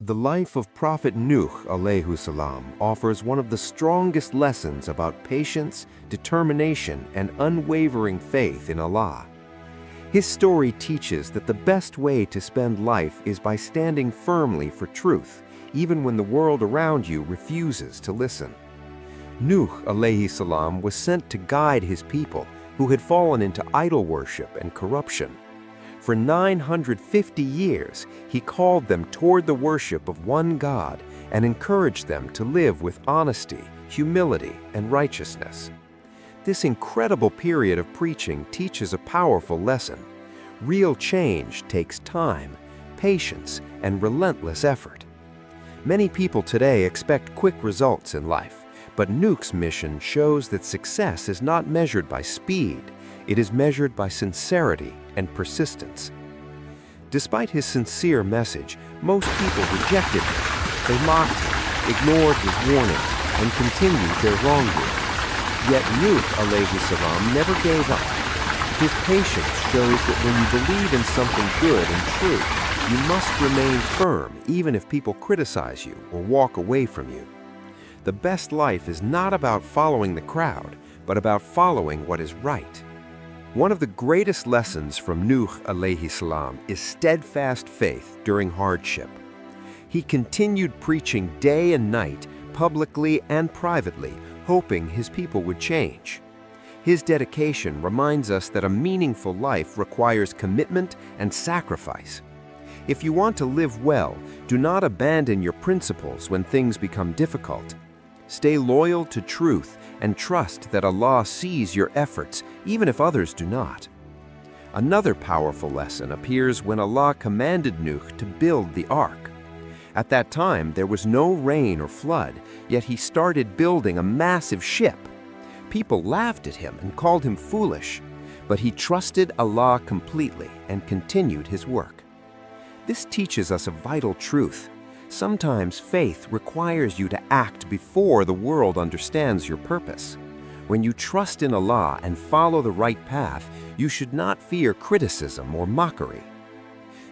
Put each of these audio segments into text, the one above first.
The life of Prophet Nuh alayhi salam offers one of the strongest lessons about patience, determination, and unwavering faith in Allah. His story teaches that the best way to spend life is by standing firmly for truth, even when the world around you refuses to listen. Nuh alayhi salam was sent to guide his people who had fallen into idol worship and corruption. For 950 years, he called them toward the worship of one God and encouraged them to live with honesty, humility, and righteousness. This incredible period of preaching teaches a powerful lesson. Real change takes time, patience, and relentless effort. Many people today expect quick results in life, but Nuh's mission shows that success is not measured by speed, it is measured by sincerity and persistence. Despite his sincere message, most people rejected him. They mocked him, ignored his warnings, and continued their wrongdoing. Yet Nuh alayhi salam never gave up. His patience shows that when you believe in something good and true, you must remain firm even if people criticize you or walk away from you. The best life is not about following the crowd, but about following what is right. One of the greatest lessons from Nuh alayhi salam is steadfast faith during hardship. He continued preaching day and night, publicly and privately, hoping his people would change. His dedication reminds us that a meaningful life requires commitment and sacrifice. If you want to live well, do not abandon your principles when things become difficult. Stay loyal to truth and trust that Allah sees your efforts, even if others do not. Another powerful lesson appears when Allah commanded Nuh to build the ark. At that time, there was no rain or flood, yet he started building a massive ship. People laughed at him and called him foolish, but he trusted Allah completely and continued his work. This teaches us a vital truth. Sometimes faith requires you to act before the world understands your purpose. When you trust in Allah and follow the right path, you should not fear criticism or mockery.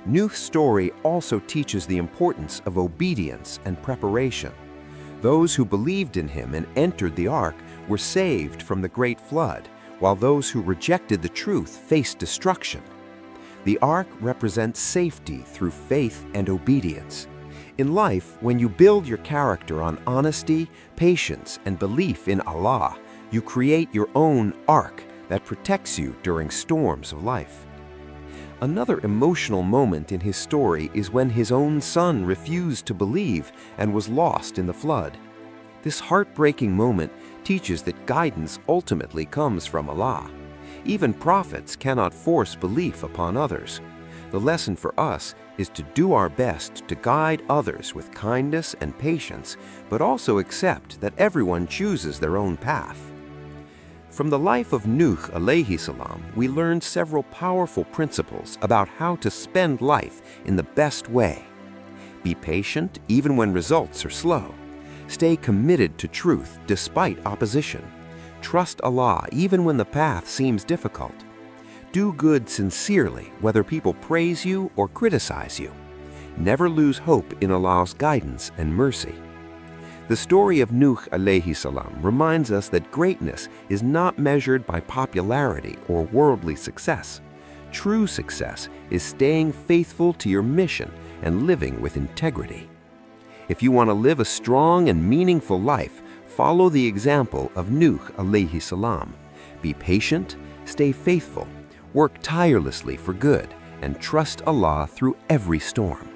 Nuh's story also teaches the importance of obedience and preparation. Those who believed in him and entered the ark were saved from the great flood, while those who rejected the truth faced destruction. The ark represents safety through faith and obedience. In life, when you build your character on honesty, patience, and belief in Allah, you create your own ark that protects you during storms of life. Another emotional moment in his story is when his own son refused to believe and was lost in the flood. This heartbreaking moment teaches that guidance ultimately comes from Allah. Even prophets cannot force belief upon others. The lesson for us is to do our best to guide others with kindness and patience, but also accept that everyone chooses their own path. From the life of Nuh alayhi salam, we learn several powerful principles about how to spend life in the best way. Be patient even when results are slow. Stay committed to truth despite opposition. Trust Allah even when the path seems difficult. Do good sincerely, whether people praise you or criticize you. Never lose hope in Allah's guidance and mercy. The story of Nuh alayhi salam reminds us that greatness is not measured by popularity or worldly success. True success is staying faithful to your mission and living with integrity. If you want to live a strong and meaningful life, follow the example of Nuh alayhi salam. Be patient, stay faithful, work tirelessly for good, and trust Allah through every storm.